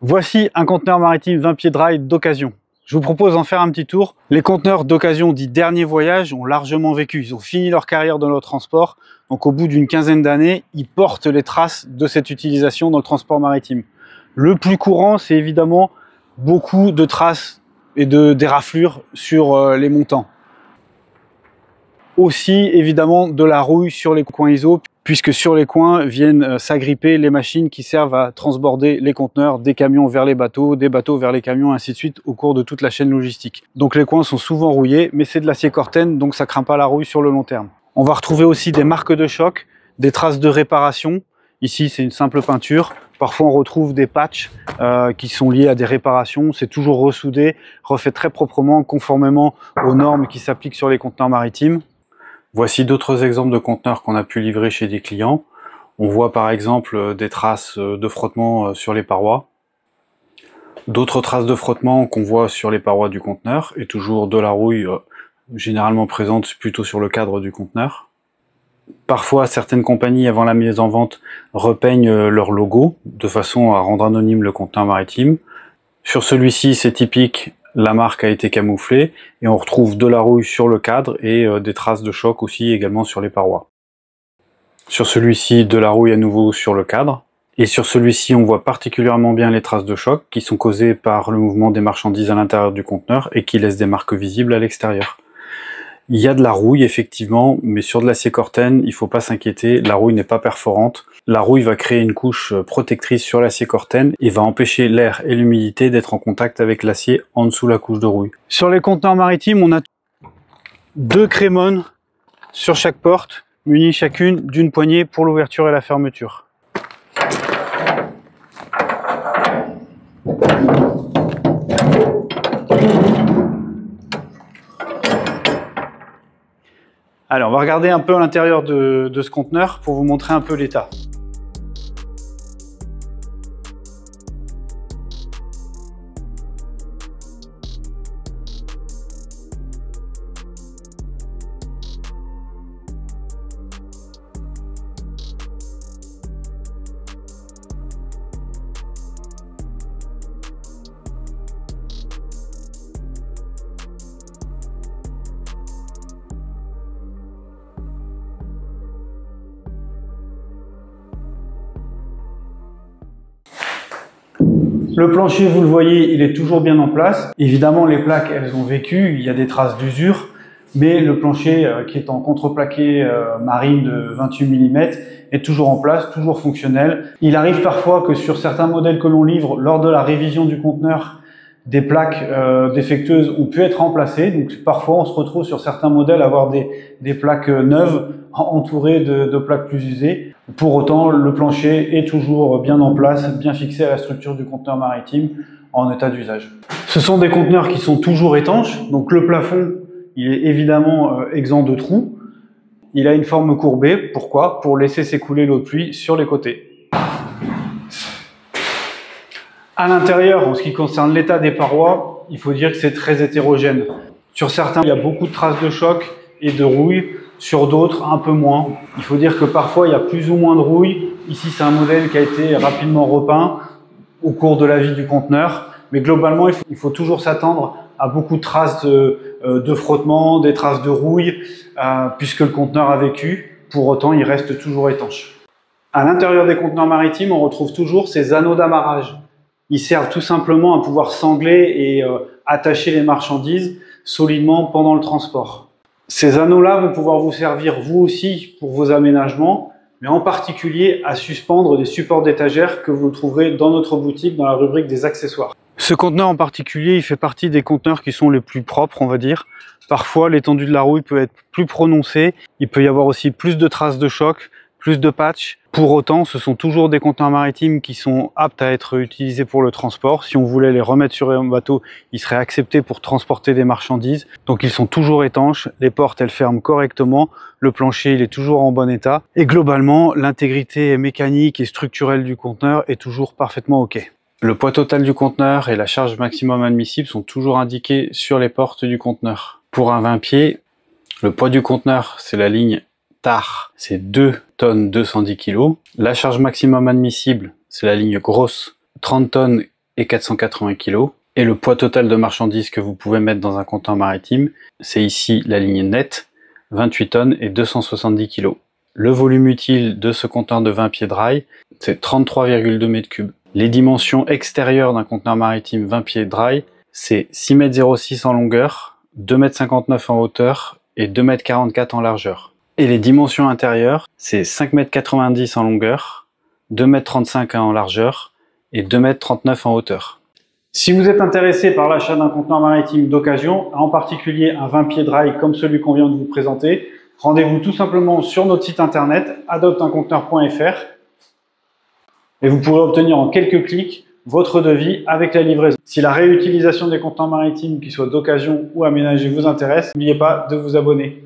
Voici un conteneur maritime 20 pieds dry d'occasion. Je vous propose d'en faire un petit tour. Les conteneurs d'occasion dits dernier voyage ont largement vécu. Ils ont fini leur carrière dans le transport. Donc au bout d'une quinzaine d'années, ils portent les traces de cette utilisation dans le transport maritime. Le plus courant, c'est évidemment beaucoup de traces et d'éraflures sur les montants. Aussi évidemment de la rouille sur les coins ISO, puisque sur les coins viennent s'agripper les machines qui servent à transborder les conteneurs des camions vers les bateaux, des bateaux vers les camions, ainsi de suite au cours de toute la chaîne logistique. Donc les coins sont souvent rouillés, mais c'est de l'acier Corten, donc ça craint pas la rouille sur le long terme. On va retrouver aussi des marques de choc, des traces de réparation. Ici c'est une simple peinture. Parfois on retrouve des patchs qui sont liés à des réparations. C'est toujours ressoudé, refait très proprement, conformément aux normes qui s'appliquent sur les conteneurs maritimes. Voici d'autres exemples de conteneurs qu'on a pu livrer chez des clients. On voit par exemple des traces de frottement sur les parois. D'autres traces de frottement qu'on voit sur les parois du conteneur et toujours de la rouille généralement présente plutôt sur le cadre du conteneur. Parfois, certaines compagnies avant la mise en vente repeignent leur logo de façon à rendre anonyme le conteneur maritime. Sur celui-ci, c'est typique. La marque a été camouflée et on retrouve de la rouille sur le cadre et des traces de choc aussi également sur les parois. Sur celui-ci, de la rouille à nouveau sur le cadre. Et sur celui-ci, on voit particulièrement bien les traces de choc qui sont causées par le mouvement des marchandises à l'intérieur du conteneur et qui laissent des marques visibles à l'extérieur. Il y a de la rouille effectivement, mais sur de l'acier Corten, il ne faut pas s'inquiéter, la rouille n'est pas perforante. La rouille va créer une couche protectrice sur l'acier Corten et va empêcher l'air et l'humidité d'être en contact avec l'acier en dessous de la couche de rouille. Sur les conteneurs maritimes, on a 2 crémones sur chaque porte, munies chacune d'une poignée pour l'ouverture et la fermeture. Alors, on va regarder un peu à l'intérieur de ce conteneur pour vous montrer un peu l'état. Le plancher, vous le voyez, il est toujours bien en place. Évidemment, les plaques, elles ont vécu, il y a des traces d'usure, mais le plancher qui est en contreplaqué marine de 28 mm est toujours en place, toujours fonctionnel. Il arrive parfois que sur certains modèles que l'on livre, lors de la révision du conteneur, des plaques défectueuses ont pu être remplacées. Donc parfois, on se retrouve sur certains modèles à avoir des plaques neuves entourées de plaques plus usées. Pour autant, le plancher est toujours bien en place, bien fixé à la structure du conteneur maritime en état d'usage. Ce sont des conteneurs qui sont toujours étanches, donc le plafond il est évidemment exempt de trous. Il a une forme courbée, pourquoi? Pour laisser s'écouler l'eau de pluie sur les côtés. À l'intérieur, en ce qui concerne l'état des parois, il faut dire que c'est très hétérogène. Sur certains, il y a beaucoup de traces de choc et de rouille. Sur d'autres, un peu moins. Il faut dire que parfois, il y a plus ou moins de rouille. Ici, c'est un modèle qui a été rapidement repeint au cours de la vie du conteneur. Mais globalement, il faut toujours s'attendre à beaucoup de traces de frottement, des traces de rouille, puisque le conteneur a vécu. Pour autant, il reste toujours étanche. À l'intérieur des conteneurs maritimes, on retrouve toujours ces anneaux d'amarrage. Ils servent tout simplement à pouvoir sangler et attacher les marchandises solidement pendant le transport. Ces anneaux-là vont pouvoir vous servir vous aussi pour vos aménagements, mais en particulier à suspendre des supports d'étagères que vous trouverez dans notre boutique dans la rubrique des accessoires. Ce conteneur en particulier, il fait partie des conteneurs qui sont les plus propres, on va dire. Parfois, l'étendue de la rouille peut être plus prononcée. Il peut y avoir aussi plus de traces de choc, plus de patchs. Pour autant, ce sont toujours des conteneurs maritimes qui sont aptes à être utilisés pour le transport. Si on voulait les remettre sur un bateau, ils seraient acceptés pour transporter des marchandises. Donc ils sont toujours étanches, les portes elles ferment correctement, le plancher il est toujours en bon état. Et globalement, l'intégrité mécanique et structurelle du conteneur est toujours parfaitement OK. Le poids total du conteneur et la charge maximum admissible sont toujours indiqués sur les portes du conteneur. Pour un 20 pieds, le poids du conteneur, c'est la ligne TAR, c'est 2 tonnes 210 kg. La charge maximum admissible, c'est la ligne grosse, 30 tonnes et 480 kg. Et le poids total de marchandises que vous pouvez mettre dans un conteneur maritime, c'est ici la ligne nette, 28 tonnes et 270 kg. Le volume utile de ce conteneur de 20 pieds dry, c'est 33,2 m3. Les dimensions extérieures d'un conteneur maritime 20 pieds dry, c'est 6,06 m en longueur, 2,59 m en hauteur et 2,44 m en largeur. Et les dimensions intérieures, c'est 5,90 m en longueur, 2,35 m en largeur et 2,39 m en hauteur. Si vous êtes intéressé par l'achat d'un conteneur maritime d'occasion, en particulier un 20 pieds dry comme celui qu'on vient de vous présenter, rendez-vous tout simplement sur notre site internet adopteunconteneur.fr et vous pourrez obtenir en quelques clics votre devis avec la livraison. Si la réutilisation des conteneurs maritimes, qu'ils soient d'occasion ou aménagés, vous intéresse, n'oubliez pas de vous abonner.